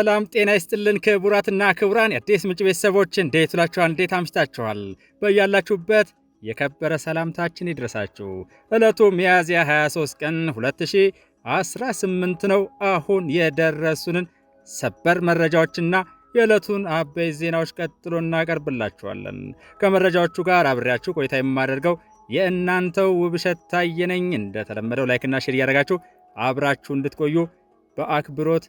ሰላም ጤና ይስጥልን ክቡራትና ክቡራን የአዲስ ምንጭ ቤተሰቦች እንዴት ውላችኋል? እንዴት አምሽታችኋል? በያላችሁበት የከበረ ሰላምታችን ይድረሳችሁ። ዕለቱ ሚያዝያ 23 ቀን 2018 ነው። አሁን የደረሱንን ሰበር መረጃዎችና የዕለቱን አበይት ዜናዎች ቀጥሎ እናቀርብላችኋለን። ከመረጃዎቹ ጋር አብሬያችሁ ቆይታ የማደርገው የእናንተው ውብሸት ታየ ነኝ። እንደተለመደው ላይክና ሼር እያደረጋችሁ አብራችሁ እንድትቆዩ በአክብሮት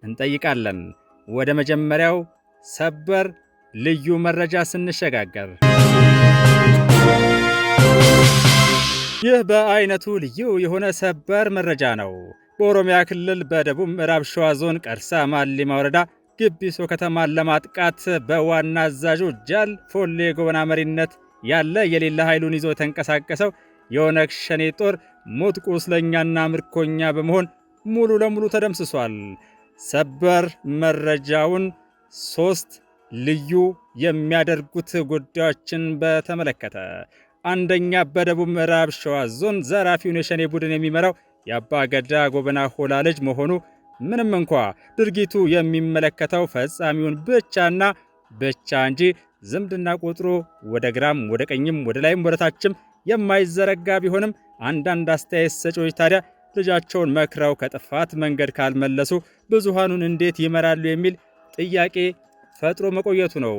እንጠይቃለን። ወደ መጀመሪያው ሰበር ልዩ መረጃ ስንሸጋገር ይህ በአይነቱ ልዩ የሆነ ሰበር መረጃ ነው። በኦሮሚያ ክልል በደቡብ ምዕራብ ሸዋ ዞን ቀርሳ ማሊማ ወረዳ ግቢሶ ከተማን ለማጥቃት በዋና አዛዡ ጃል ፎሌ ጎበና መሪነት ያለ የሌላ ኃይሉን ይዞ የተንቀሳቀሰው የኦነግ ሸኔ ጦር ሞት ቁስለኛና ምርኮኛ በመሆን ሙሉ ለሙሉ ተደምስሷል። ሰበር መረጃውን ሶስት ልዩ የሚያደርጉት ጉዳዮችን በተመለከተ፣ አንደኛ በደቡብ ምዕራብ ሸዋ ዞን ዘራፊውን የሸኔ ቡድን የሚመራው የአባ ገዳ ጎበና ሆላ ልጅ መሆኑ ምንም እንኳ ድርጊቱ የሚመለከተው ፈጻሚውን ብቻና ብቻ እንጂ ዝምድና ቁጥሩ ወደ ግራም ወደ ቀኝም ወደ ላይም ወደ ታችም የማይዘረጋ ቢሆንም አንዳንድ አስተያየት ሰጪዎች ታዲያ ልጃቸውን መክረው ከጥፋት መንገድ ካልመለሱ ብዙሃኑን እንዴት ይመራሉ የሚል ጥያቄ ፈጥሮ መቆየቱ ነው።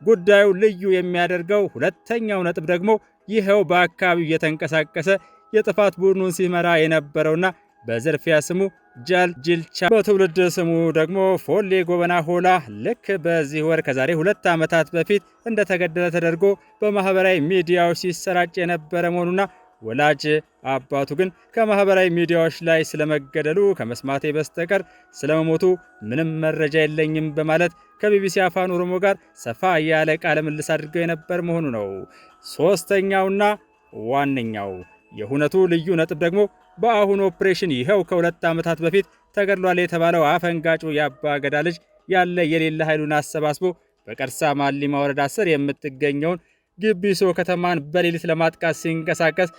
ጉዳዩ ልዩ የሚያደርገው ሁለተኛው ነጥብ ደግሞ ይኸው በአካባቢው የተንቀሳቀሰ የጥፋት ቡድኑን ሲመራ የነበረውና በዝርፊያ ስሙ ጃል ጅልቻ በትውልድ ስሙ ደግሞ ፎሌ ጎበና ሆላ ልክ በዚህ ወር ከዛሬ 2 ዓመታት በፊት እንደተገደለ ተደርጎ በማህበራዊ ሚዲያዎች ሲሰራጭ የነበረ መሆኑና ወላጅ አባቱ ግን ከማህበራዊ ሚዲያዎች ላይ ስለመገደሉ ከመስማቴ በስተቀር ስለመሞቱ ምንም መረጃ የለኝም በማለት ከቢቢሲ አፋን ኦሮሞ ጋር ሰፋ ያለ ቃለ ምልልስ አድርገው የነበር መሆኑ ነው። ሶስተኛውና ዋነኛው የሁነቱ ልዩ ነጥብ ደግሞ በአሁኑ ኦፕሬሽን ይኸው ከ2 ዓመታት በፊት ተገድሏል የተባለው አፈንጋጩ የአባ ገዳ ልጅ ያለ የሌለ ኃይሉን አሰባስቦ በቀርሳ ማሊማ ወረዳ ስር የምትገኘውን ግቢሶ ከተማን በሌሊት ለማጥቃት ሲንቀሳቀስ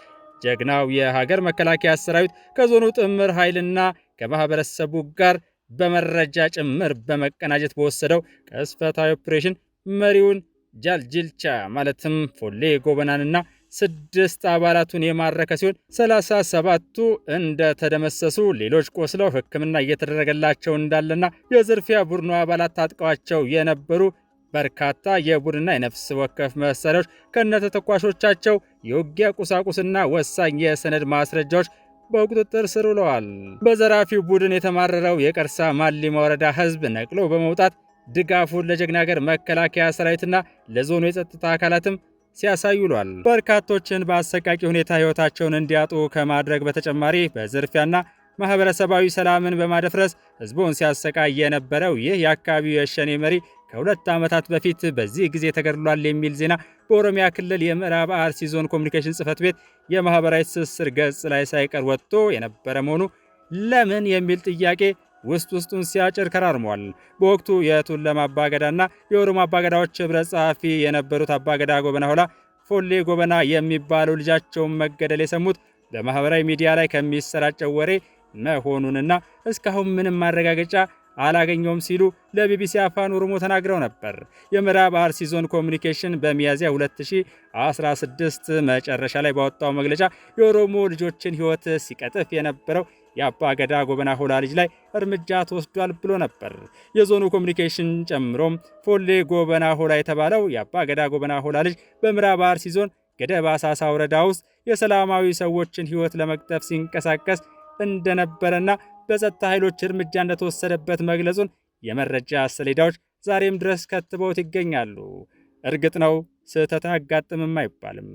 ጀግናው የሀገር መከላከያ ሰራዊት ከዞኑ ጥምር ኃይልና ከማህበረሰቡ ጋር በመረጃ ጭምር በመቀናጀት በወሰደው ቅጽበታዊ ኦፕሬሽን መሪውን ጃልጅልቻ ማለትም ፎሌ ጎበናንና 6 አባላቱን የማረከ ሲሆን 37ቱ እንደተደመሰሱ፣ ሌሎች ቆስለው ሕክምና እየተደረገላቸው እንዳለና የዝርፊያ ቡድኑ አባላት ታጥቀዋቸው የነበሩ በርካታ የቡድንና የነፍስ ወከፍ መሳሪያዎች ከነተተኳሾቻቸው የውጊያ ቁሳቁስና ወሳኝ የሰነድ ማስረጃዎች በቁጥጥር ስር ውለዋል። በዘራፊው ቡድን የተማረረው የቀርሳ ማሊማ ወረዳ ህዝብ ነቅሎ በመውጣት ድጋፉን ለጀግና ሀገር መከላከያ ሰራዊትና ለዞኑ የጸጥታ አካላትም ሲያሳይ ውሏል። በርካቶችን በአሰቃቂ ሁኔታ ህይወታቸውን እንዲያጡ ከማድረግ በተጨማሪ በዝርፊያና ማህበረሰባዊ ሰላምን በማደፍረስ ህዝቡን ሲያሰቃይ የነበረው ይህ የአካባቢው የሸኔ መሪ ከ2 ዓመታት በፊት በዚህ ጊዜ ተገድሏል የሚል ዜና በኦሮሚያ ክልል የምዕራብ አርሲ ዞን ኮሚኒኬሽን ጽሕፈት ቤት የማህበራዊ ትስስር ገጽ ላይ ሳይቀር ወጥቶ የነበረ መሆኑ ለምን የሚል ጥያቄ ውስጡን ሲያጭር ከራርሟል። በወቅቱ የቱለማ አባገዳና የኦሮሞ አባገዳዎች ህብረት ጸሐፊ የነበሩት አባገዳ ጎበና ሆላ ፎሌ ጎበና የሚባለው ልጃቸውን መገደል የሰሙት በማህበራዊ ሚዲያ ላይ ከሚሰራጨው ወሬ መሆኑንና እስካሁን ምንም ማረጋገጫ አላገኘውም ሲሉ ለቢቢሲ አፋን ኦሮሞ ተናግረው ነበር። የምዕራብ አርሲ ዞን ኮሚኒኬሽን በሚያዝያ 2016 መጨረሻ ላይ ባወጣው መግለጫ የኦሮሞ ልጆችን ህይወት ሲቀጥፍ የነበረው የአባ ገዳ ጎበና ሆላ ልጅ ላይ እርምጃ ተወስዷል ብሎ ነበር። የዞኑ ኮሚኒኬሽን ጨምሮም ፎሌ ጎበና ሆላ የተባለው የአባ ገዳ ጎበና ሆላ ልጅ በምዕራብ አርሲ ዞን ገደብ አሳሳ ወረዳ ውስጥ የሰላማዊ ሰዎችን ህይወት ለመቅጠፍ ሲንቀሳቀስ እንደነበረና በጸጥታ ኃይሎች እርምጃ እንደተወሰደበት መግለጹን የመረጃ ሰሌዳዎች ዛሬም ድረስ ከትበውት ይገኛሉ። እርግጥ ነው ስህተት አያጋጥምም አይባልም።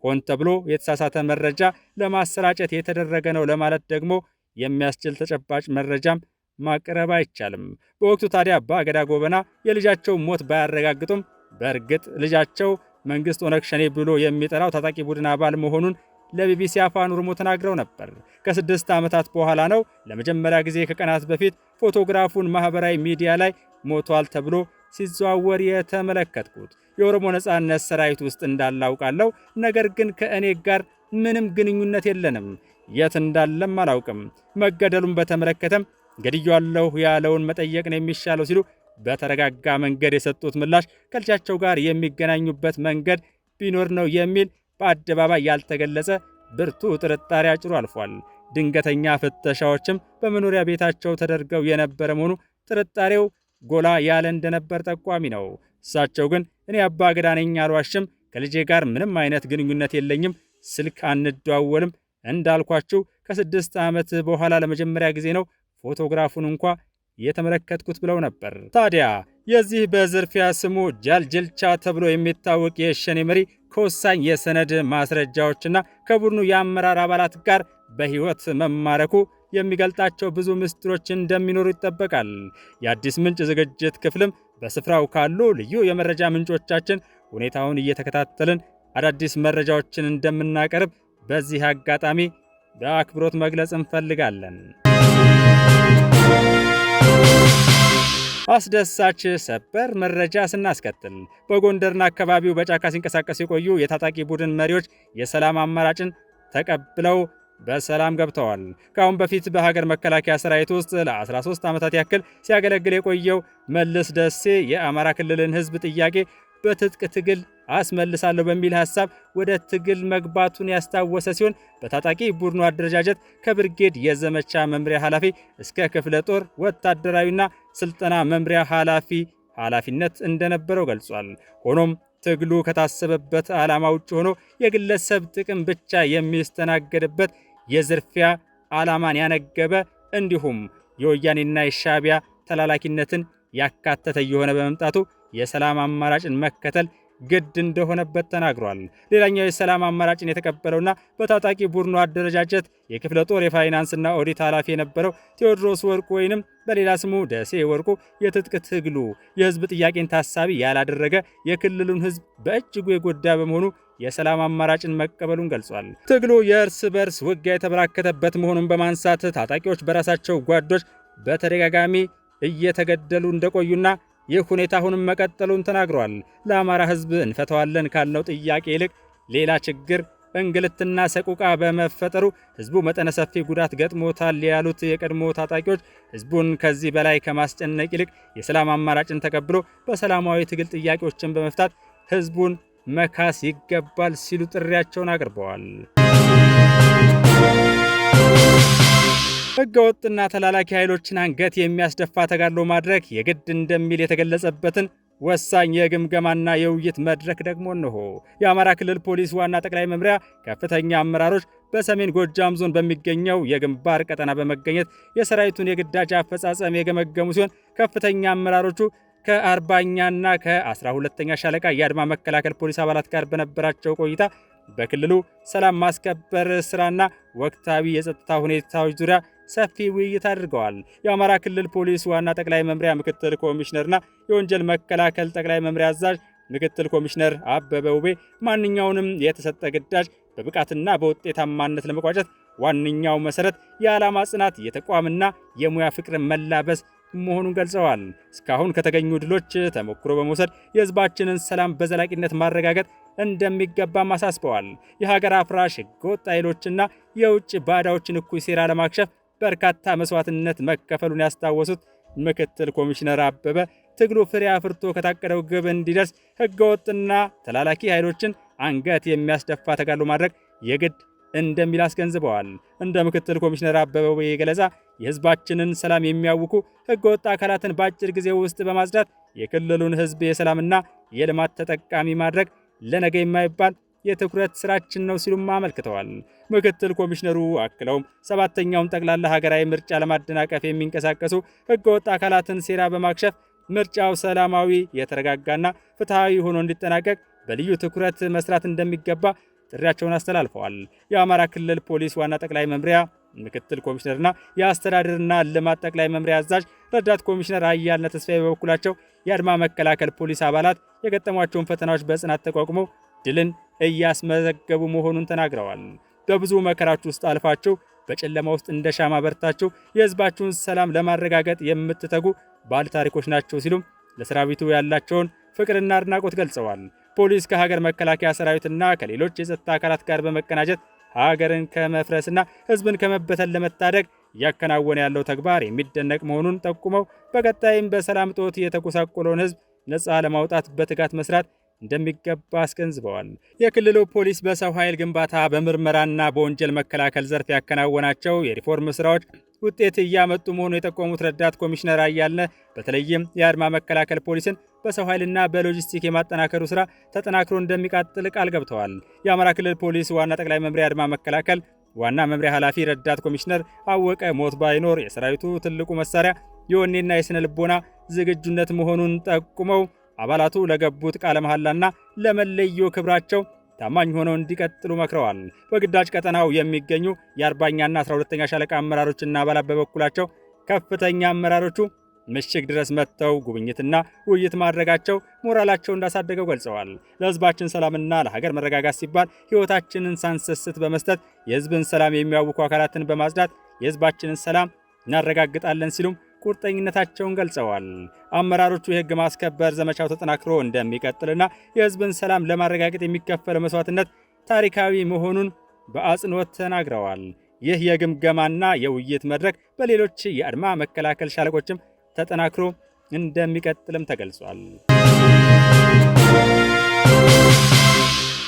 ሆን ተብሎ የተሳሳተ መረጃ ለማሰራጨት የተደረገ ነው ለማለት ደግሞ የሚያስችል ተጨባጭ መረጃም ማቅረብ አይቻልም። በወቅቱ ታዲያ አባ ገዳ ጎበና የልጃቸው ሞት ባያረጋግጡም በእርግጥ ልጃቸው መንግስት ኦነግ ሸኔ ብሎ የሚጠራው ታጣቂ ቡድን አባል መሆኑን ለቢቢሲ አፋን ኦሮሞ ተናግረው ነበር። ከ6 ዓመታት በኋላ ነው ለመጀመሪያ ጊዜ ከቀናት በፊት ፎቶግራፉን ማህበራዊ ሚዲያ ላይ ሞቷል ተብሎ ሲዘዋወር የተመለከትኩት። የኦሮሞ ነጻነት ሰራዊት ውስጥ እንዳላውቃለው፣ ነገር ግን ከእኔ ጋር ምንም ግንኙነት የለንም። የት እንዳለም አላውቅም። መገደሉን በተመለከተም ገድያለሁ ያለውን መጠየቅ ነው የሚሻለው ሲሉ በተረጋጋ መንገድ የሰጡት ምላሽ ከልጃቸው ጋር የሚገናኙበት መንገድ ቢኖር ነው የሚል በአደባባይ ያልተገለጸ ብርቱ ጥርጣሬ አጭሮ አልፏል። ድንገተኛ ፍተሻዎችም በመኖሪያ ቤታቸው ተደርገው የነበረ መሆኑ ጥርጣሬው ጎላ ያለ እንደነበር ጠቋሚ ነው። እሳቸው ግን እኔ አባ ገዳ ነኝ፣ አልዋሽም፣ ከልጄ ጋር ምንም አይነት ግንኙነት የለኝም፣ ስልክ አንደዋወልም፣ እንዳልኳችሁ ከ6 ዓመት በኋላ ለመጀመሪያ ጊዜ ነው ፎቶግራፉን እንኳ የተመለከትኩት ብለው ነበር። ታዲያ የዚህ በዝርፊያ ስሙ ጃልጀልቻ ተብሎ የሚታወቅ የሸኔ መሪ ከወሳኝ የሰነድ ማስረጃዎችና ከቡድኑ የአመራር አባላት ጋር በሕይወት መማረኩ የሚገልጣቸው ብዙ ምስጢሮች እንደሚኖሩ ይጠበቃል። የአዲስ ምንጭ ዝግጅት ክፍልም በስፍራው ካሉ ልዩ የመረጃ ምንጮቻችን ሁኔታውን እየተከታተልን አዳዲስ መረጃዎችን እንደምናቀርብ በዚህ አጋጣሚ በአክብሮት መግለጽ እንፈልጋለን። አስደሳች ሰበር መረጃ ስናስከትል በጎንደርና አካባቢው በጫካ ሲንቀሳቀሱ የቆዩ የታጣቂ ቡድን መሪዎች የሰላም አማራጭን ተቀብለው በሰላም ገብተዋል። ከአሁን በፊት በሀገር መከላከያ ሰራዊት ውስጥ ለ13 ዓመታት ያክል ሲያገለግል የቆየው መልስ ደሴ የአማራ ክልልን ሕዝብ ጥያቄ በትጥቅ ትግል አስመልሳለሁ በሚል ሐሳብ ወደ ትግል መግባቱን ያስታወሰ ሲሆን በታጣቂ ቡድኑ አደረጃጀት ከብርጌድ የዘመቻ መምሪያ ኃላፊ እስከ ክፍለ ጦር ወታደራዊና ስልጠና መምሪያ ኃላፊነት እንደነበረው ገልጿል። ሆኖም ትግሉ ከታሰበበት ዓላማ ውጭ ሆኖ የግለሰብ ጥቅም ብቻ የሚስተናገድበት የዝርፊያ ዓላማን ያነገበ እንዲሁም የወያኔና የሻዕቢያ ተላላኪነትን ያካተተ እየሆነ በመምጣቱ የሰላም አማራጭን መከተል ግድ እንደሆነበት ተናግሯል። ሌላኛው የሰላም አማራጭን የተቀበለውና በታጣቂ ቡድኑ አደረጃጀት የክፍለ ጦር የፋይናንስና ኦዲት ኃላፊ የነበረው ቴዎድሮስ ወርቁ ወይንም በሌላ ስሙ ደሴ ወርቁ የትጥቅ ትግሉ የህዝብ ጥያቄን ታሳቢ ያላደረገ የክልሉን ህዝብ በእጅጉ የጎዳ በመሆኑ የሰላም አማራጭን መቀበሉን ገልጿል። ትግሉ የእርስ በርስ ውጊያ የተበራከተበት መሆኑን በማንሳት ታጣቂዎች በራሳቸው ጓዶች በተደጋጋሚ እየተገደሉ እንደቆዩና ይህ ሁኔታ አሁንም መቀጠሉን ተናግሯል። ለአማራ ህዝብ እንፈተዋለን ካልነው ጥያቄ ይልቅ ሌላ ችግር፣ እንግልትና ሰቁቃ በመፈጠሩ ህዝቡ መጠነ ሰፊ ጉዳት ገጥሞታል ያሉት የቀድሞ ታጣቂዎች ህዝቡን ከዚህ በላይ ከማስጨነቅ ይልቅ የሰላም አማራጭን ተቀብሎ በሰላማዊ ትግል ጥያቄዎችን በመፍታት ህዝቡን መካስ ይገባል ሲሉ ጥሪያቸውን አቅርበዋል። ህገወጥና ተላላኪ ኃይሎችን አንገት የሚያስደፋ ተጋድሎ ማድረግ የግድ እንደሚል የተገለጸበትን ወሳኝ የግምገማና የውይይት መድረክ ደግሞ እነሆ። የአማራ ክልል ፖሊስ ዋና ጠቅላይ መምሪያ ከፍተኛ አመራሮች በሰሜን ጎጃም ዞን በሚገኘው የግንባር ቀጠና በመገኘት የሰራዊቱን የግዳጅ አፈጻጸም የገመገሙ ሲሆን ከፍተኛ አመራሮቹ ከ40ኛና ከ12ኛ ሻለቃ የአድማ መከላከል ፖሊስ አባላት ጋር በነበራቸው ቆይታ በክልሉ ሰላም ማስከበር ስራና ወቅታዊ የጸጥታ ሁኔታዎች ዙሪያ ሰፊ ውይይት አድርገዋል። የአማራ ክልል ፖሊስ ዋና ጠቅላይ መምሪያ ምክትል ኮሚሽነርና የወንጀል መከላከል ጠቅላይ መምሪያ አዛዥ ምክትል ኮሚሽነር አበበ ውቤ ማንኛውንም የተሰጠ ግዳጅ በብቃትና በውጤታማነት ለመቋጨት ዋነኛው መሰረት የዓላማ ጽናት፣ የተቋምና የሙያ ፍቅር መላበስ መሆኑን ገልጸዋል። እስካሁን ከተገኙ ድሎች ተሞክሮ በመውሰድ የህዝባችንን ሰላም በዘላቂነት ማረጋገጥ እንደሚገባም አሳስበዋል። የሀገር አፍራሽ ህገወጥ ኃይሎችና የውጭ ባዳዎችን እኩይ ሴራ ለማክሸፍ በርካታ መስዋዕትነት መከፈሉን ያስታወሱት ምክትል ኮሚሽነር አበበ ትግሉ ፍሬ አፍርቶ ከታቀደው ግብ እንዲደርስ ህገወጥና ተላላኪ ኃይሎችን አንገት የሚያስደፋ ተጋድሎ ማድረግ የግድ እንደሚል አስገንዝበዋል። እንደ ምክትል ኮሚሽነር አበበ ገለጻ የህዝባችንን ሰላም የሚያውኩ ህገወጥ አካላትን በአጭር ጊዜ ውስጥ በማጽዳት የክልሉን ህዝብ የሰላምና የልማት ተጠቃሚ ማድረግ ለነገ የማይባል የትኩረት ስራችን ነው ሲሉም አመልክተዋል። ምክትል ኮሚሽነሩ አክለውም 7ኛውን ጠቅላላ ሀገራዊ ምርጫ ለማደናቀፍ የሚንቀሳቀሱ ህገወጥ አካላትን ሴራ በማክሸፍ ምርጫው ሰላማዊ፣ የተረጋጋና ፍትሃዊ ሆኖ እንዲጠናቀቅ በልዩ ትኩረት መስራት እንደሚገባ ጥሪያቸውን አስተላልፈዋል። የአማራ ክልል ፖሊስ ዋና ጠቅላይ መምሪያ ምክትል ኮሚሽነርና የአስተዳደርና ልማት ጠቅላይ መምሪያ አዛዥ ረዳት ኮሚሽነር አያልነ ተስፋዬ በበኩላቸው የአድማ መከላከል ፖሊስ አባላት የገጠሟቸውን ፈተናዎች በጽናት ተቋቁመው ድልን እያስመዘገቡ መሆኑን ተናግረዋል። በብዙ መከራዎች ውስጥ አልፋችሁ በጨለማ ውስጥ እንደ ሻማ በርታችሁ የህዝባችሁን ሰላም ለማረጋገጥ የምትተጉ ባለ ታሪኮች ናቸው ሲሉም ለሰራዊቱ ያላቸውን ፍቅርና አድናቆት ገልጸዋል። ፖሊስ ከሀገር መከላከያ ሰራዊትና ከሌሎች የጸጥታ አካላት ጋር በመቀናጀት ሀገርን ከመፍረስና ህዝብን ከመበተን ለመታደግ እያከናወነ ያለው ተግባር የሚደነቅ መሆኑን ጠቁመው በቀጣይም በሰላም እጦት የተጎሳቆለውን ሕዝብ ነፃ ለማውጣት በትጋት መስራት እንደሚገባ አስገንዝበዋል። የክልሉ ፖሊስ በሰው ኃይል ግንባታ በምርመራና በወንጀል መከላከል ዘርፍ ያከናወናቸው የሪፎርም ስራዎች ውጤት እያመጡ መሆኑን የጠቆሙት ረዳት ኮሚሽነር አያልነህ በተለይም የአድማ መከላከል ፖሊስን በሰው ኃይልና በሎጂስቲክ የማጠናከሩ ስራ ተጠናክሮ እንደሚቀጥል ቃል ገብተዋል። የአማራ ክልል ፖሊስ ዋና ጠቅላይ መምሪያ አድማ መከላከል ዋና መምሪያ ኃላፊ ረዳት ኮሚሽነር አወቀ ሞት ባይኖር የሰራዊቱ ትልቁ መሳሪያ የወኔና የስነ ልቦና ዝግጁነት መሆኑን ጠቁመው አባላቱ ለገቡት ቃለ መሐላና ለመለዮ ክብራቸው ታማኝ ሆነው እንዲቀጥሉ መክረዋል። በግዳጅ ቀጠናው የሚገኙ የ40ኛና 12ኛ ሻለቃ አመራሮችና አባላት በበኩላቸው ከፍተኛ አመራሮቹ ምሽግ ድረስ መጥተው ጉብኝትና ውይይት ማድረጋቸው ሞራላቸው እንዳሳደገው ገልጸዋል። ለህዝባችን ሰላምና ለሀገር መረጋጋት ሲባል ህይወታችንን ሳንሰስት በመስጠት የህዝብን ሰላም የሚያውኩ አካላትን በማጽዳት የህዝባችንን ሰላም እናረጋግጣለን ሲሉም ቁርጠኝነታቸውን ገልጸዋል። አመራሮቹ የህግ ማስከበር ዘመቻው ተጠናክሮ እንደሚቀጥልና የህዝብን ሰላም ለማረጋገጥ የሚከፈለው መስዋዕትነት ታሪካዊ መሆኑን በአጽንኦት ተናግረዋል። ይህ የግምገማና የውይይት መድረክ በሌሎች የአድማ መከላከል ሻለቆችም ተጠናክሮ እንደሚቀጥልም ተገልጿል።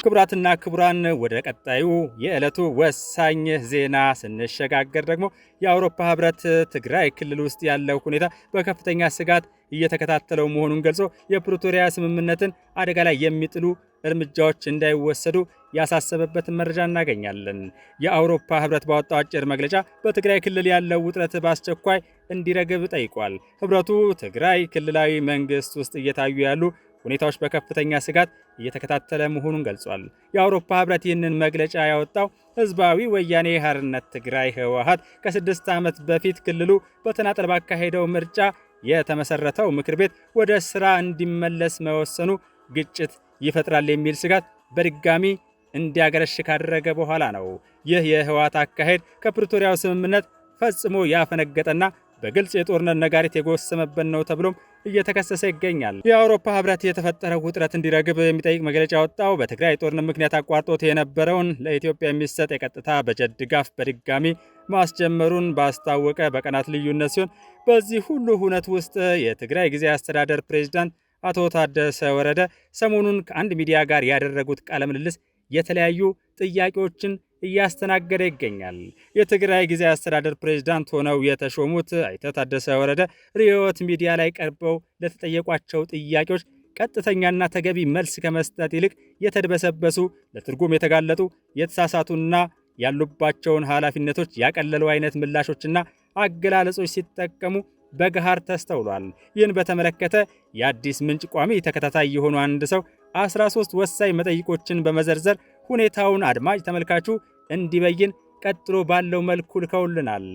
ክቡራትና ክቡራን ወደ ቀጣዩ የዕለቱ ወሳኝ ዜና ስንሸጋገር ደግሞ የአውሮፓ ህብረት ትግራይ ክልል ውስጥ ያለው ሁኔታ በከፍተኛ ስጋት እየተከታተለው መሆኑን ገልጾ የፕሪቶሪያ ስምምነትን አደጋ ላይ የሚጥሉ እርምጃዎች እንዳይወሰዱ ያሳሰበበትን መረጃ እናገኛለን። የአውሮፓ ህብረት ባወጣው አጭር መግለጫ በትግራይ ክልል ያለው ውጥረት በአስቸኳይ እንዲረግብ ጠይቋል። ህብረቱ ትግራይ ክልላዊ መንግስት ውስጥ እየታዩ ያሉ ሁኔታዎች በከፍተኛ ስጋት እየተከታተለ መሆኑን ገልጿል። የአውሮፓ ህብረት ይህንን መግለጫ ያወጣው ህዝባዊ ወያኔ ሓርነት ትግራይ ህወሓት ከ6 ዓመት በፊት ክልሉ በተናጠል ባካሄደው ምርጫ የተመሰረተው ምክር ቤት ወደ ስራ እንዲመለስ መወሰኑ ግጭት ይፈጥራል የሚል ስጋት በድጋሚ እንዲያገረሽ ካደረገ በኋላ ነው። ይህ የህወሓት አካሄድ ከፕሪቶሪያው ስምምነት ፈጽሞ ያፈነገጠና በግልጽ የጦርነት ነጋሪት የጎሰመበት ነው ተብሎም እየተከሰሰ ይገኛል። የአውሮፓ ህብረት የተፈጠረው ውጥረት እንዲረግብ የሚጠይቅ መግለጫ ወጣው በትግራይ ጦርነት ምክንያት አቋርጦት የነበረውን ለኢትዮጵያ የሚሰጥ የቀጥታ በጀት ድጋፍ በድጋሚ ማስጀመሩን ባስታወቀ በቀናት ልዩነት ሲሆን በዚህ ሁሉ ሁነት ውስጥ የትግራይ ጊዜያዊ አስተዳደር ፕሬዝዳንት አቶ ታደሰ ወረደ ሰሞኑን ከአንድ ሚዲያ ጋር ያደረጉት ቃለ ምልልስ የተለያዩ ጥያቄዎችን እያስተናገደ ይገኛል። የትግራይ ጊዜያዊ አስተዳደር ፕሬዝዳንት ሆነው የተሾሙት አቶ ታደሰ ወረደ ሪዮት ሚዲያ ላይ ቀርበው ለተጠየቋቸው ጥያቄዎች ቀጥተኛና ተገቢ መልስ ከመስጠት ይልቅ የተድበሰበሱ፣ ለትርጉም የተጋለጡ፣ የተሳሳቱና ያሉባቸውን ኃላፊነቶች ያቀለሉ አይነት ምላሾችና አገላለጾች ሲጠቀሙ በገሃር ተስተውሏል። ይህን በተመለከተ የአዲስ ምንጭ ቋሚ ተከታታይ የሆኑ አንድ ሰው 13 ወሳኝ መጠይቆችን በመዘርዘር ሁኔታውን አድማጭ ተመልካቹ እንዲበይን ቀጥሎ ባለው መልኩ ልከውልናል።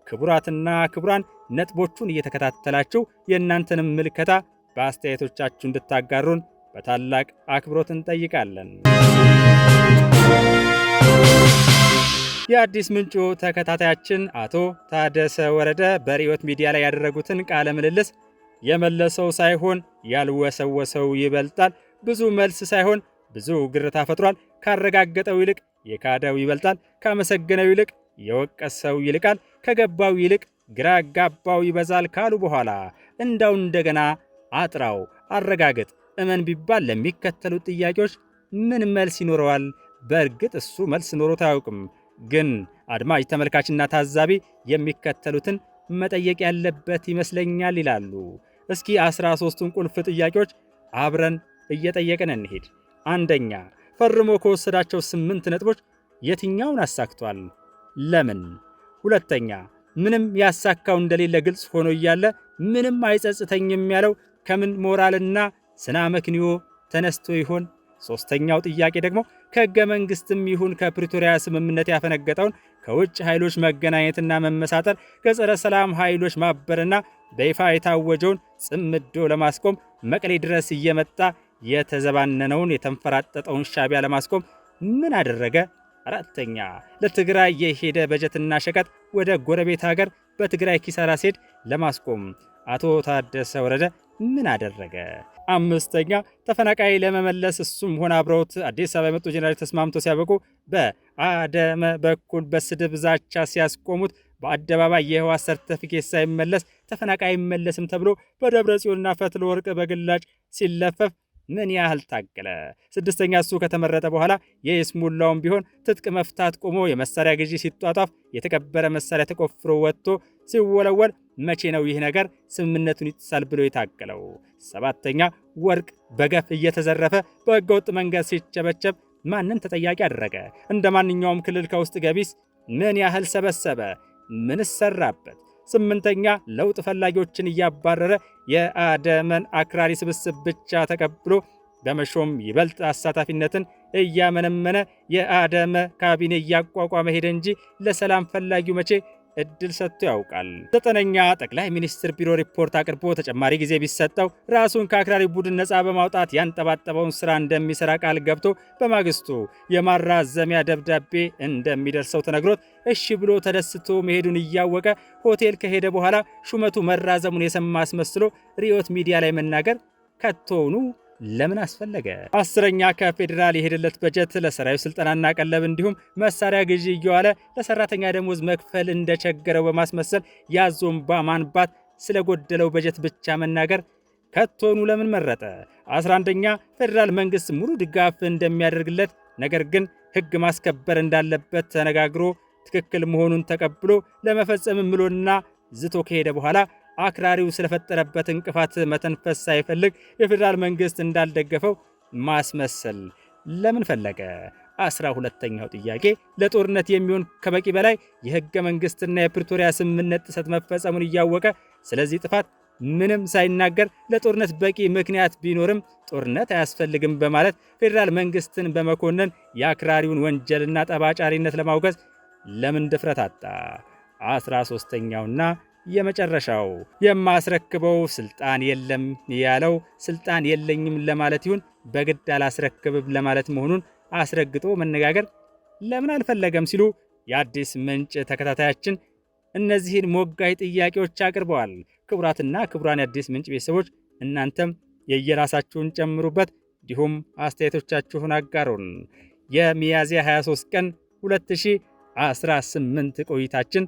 ክቡራትና ክቡራን ነጥቦቹን እየተከታተላችሁ የእናንተንም ምልከታ በአስተያየቶቻችሁ እንድታጋሩን በታላቅ አክብሮት እንጠይቃለን። የአዲስ ምንጩ ተከታታያችን አቶ ታደሰ ወረደ በሪዮት ሚዲያ ላይ ያደረጉትን ቃለ ምልልስ የመለሰው ሳይሆን ያልወሰወሰው ይበልጣል፣ ብዙ መልስ ሳይሆን ብዙ ግርታ ፈጥሯል፣ ካረጋገጠው ይልቅ የካደው ይበልጣል፣ ካመሰገነው ይልቅ የወቀሰው ይልቃል፣ ከገባው ይልቅ ግራ ጋባው ይበዛል ካሉ በኋላ እንዳው እንደገና አጥራው፣ አረጋገጥ፣ እመን ቢባል ለሚከተሉት ጥያቄዎች ምን መልስ ይኖረዋል? በእርግጥ እሱ መልስ ኖሮት አያውቅም። ግን አድማጭ ተመልካችና ታዛቢ የሚከተሉትን መጠየቅ ያለበት ይመስለኛል ይላሉ። እስኪ 13ቱን ቁልፍ ጥያቄዎች አብረን እየጠየቅን እንሄድ። አንደኛ፣ ፈርሞ ከወሰዳቸው 8 ነጥቦች የትኛውን አሳክቷል? ለምን? ሁለተኛ፣ ምንም ያሳካው እንደሌለ ግልጽ ሆኖ እያለ ምንም አይጸጽተኝም ያለው ከምን ሞራልና ስነ መክንዮ ተነስቶ ይሆን? ሶስተኛው ጥያቄ ደግሞ ከሕገ መንግስትም ይሁን ከፕሪቶሪያ ስምምነት ያፈነገጠውን ከውጭ ኃይሎች መገናኘትና መመሳጠር ከጸረ ሰላም ኃይሎች ማበርና በይፋ የታወጀውን ጽምዶ ለማስቆም መቀሌ ድረስ እየመጣ የተዘባነነውን የተንፈራጠጠውን ሻዕቢያ ለማስቆም ምን አደረገ? አራተኛ፣ ለትግራይ የሄደ በጀትና ሸቀጥ ወደ ጎረቤት ሀገር በትግራይ ኪሳራ ሲሄድ ለማስቆም አቶ ታደሰ ወረደ ምን አደረገ? አምስተኛ፣ ተፈናቃይ ለመመለስ እሱም ሆነ አብረውት አዲስ አበባ የመጡ ጄኔራሎች ተስማምተው ሲያበቁ በአደመ በኩል በስድብ ዛቻ ሲያስቆሙት በአደባባይ የህወሓት ሰርተፊኬት ሳይመለስ ተፈናቃይ አይመለስም ተብሎ በደብረ ጽዮንና ፈትለ ወርቅ በግላጭ ሲለፈፍ ምን ያህል ታገለ? ስድስተኛ እሱ ከተመረጠ በኋላ የይስሙላውም ቢሆን ትጥቅ መፍታት ቆሞ የመሳሪያ ግዢ ሲጧጧፍ የተቀበረ መሳሪያ ተቆፍሮ ወጥቶ ሲወለወል መቼ ነው ይህ ነገር ስምምነቱን ይጥሳል ብሎ የታገለው? ሰባተኛ ወርቅ በገፍ እየተዘረፈ በህገወጥ መንገድ ሲቸበቸብ ማንን ተጠያቂ አደረገ? እንደ ማንኛውም ክልል ከውስጥ ገቢስ ምን ያህል ሰበሰበ? ምን ሰራበት? ስምንተኛ ለውጥ ፈላጊዎችን እያባረረ የአደመን አክራሪ ስብስብ ብቻ ተቀብሎ በመሾም ይበልጥ አሳታፊነትን እያመነመነ የአደመ ካቢኔ እያቋቋመ ሄደ እንጂ ለሰላም ፈላጊው መቼ እድል ሰጥቶ ያውቃል? ዘጠነኛ ጠቅላይ ሚኒስትር ቢሮ ሪፖርት አቅርቦ ተጨማሪ ጊዜ ቢሰጠው ራሱን ከአክራሪ ቡድን ነፃ በማውጣት ያንጠባጠበውን ስራ እንደሚሰራ ቃል ገብቶ በማግስቱ የማራዘሚያ ደብዳቤ እንደሚደርሰው ተነግሮት እሺ ብሎ ተደስቶ መሄዱን እያወቀ ሆቴል ከሄደ በኋላ ሹመቱ መራዘሙን የሰማ አስመስሎ ሪዮት ሚዲያ ላይ መናገር ከቶውኑ ለምን አስፈለገ? አስረኛ ከፌዴራል የሄደለት በጀት ለሰራዊት ስልጠናና ቀለብ እንዲሁም መሳሪያ ግዢ እየዋለ ለሰራተኛ ደሞዝ መክፈል እንደቸገረው በማስመሰል ያዞምባ ማንባት ስለጎደለው በጀት ብቻ መናገር ከቶኑ ለምን መረጠ? 11ኛ ፌዴራል መንግስት ሙሉ ድጋፍ እንደሚያደርግለት ነገር ግን ህግ ማስከበር እንዳለበት ተነጋግሮ ትክክል መሆኑን ተቀብሎ ለመፈጸም ምሎና ዝቶ ከሄደ በኋላ አክራሪው ስለፈጠረበት እንቅፋት መተንፈስ ሳይፈልግ የፌዴራል መንግስት እንዳልደገፈው ማስመሰል ለምን ፈለገ? 12ኛው ጥያቄ ለጦርነት የሚሆን ከበቂ በላይ የህገ መንግስትና የፕሪቶሪያ ስምምነት ጥሰት መፈጸሙን እያወቀ ስለዚህ ጥፋት ምንም ሳይናገር ለጦርነት በቂ ምክንያት ቢኖርም ጦርነት አያስፈልግም በማለት ፌዴራል መንግስትን በመኮነን የአክራሪውን ወንጀልና ጠባጫሪነት ለማውገዝ ለምን ድፍረት አጣ? 13ኛውና የመጨረሻው የማስረክበው ስልጣን የለም ያለው ስልጣን የለኝም ለማለት ይሁን በግድ አላስረክብም ለማለት መሆኑን አስረግጦ መነጋገር ለምን አልፈለገም ሲሉ የአዲስ ምንጭ ተከታታያችን እነዚህን ሞጋይ ጥያቄዎች አቅርበዋል። ክቡራትና ክቡራን የአዲስ ምንጭ ቤተሰቦች እናንተም የየራሳችሁን ጨምሩበት፣ እንዲሁም አስተያየቶቻችሁን አጋሩን። የሚያዝያ 23 ቀን 2018 ቆይታችን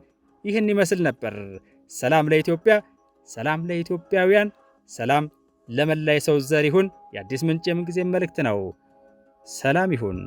ይህን ይመስል ነበር። ሰላም ለኢትዮጵያ፣ ሰላም ለኢትዮጵያውያን፣ ሰላም ለመላ የሰው ዘር ይሁን። የአዲስ ምንጭ የምንጊዜ መልእክት ነው። ሰላም ይሁን።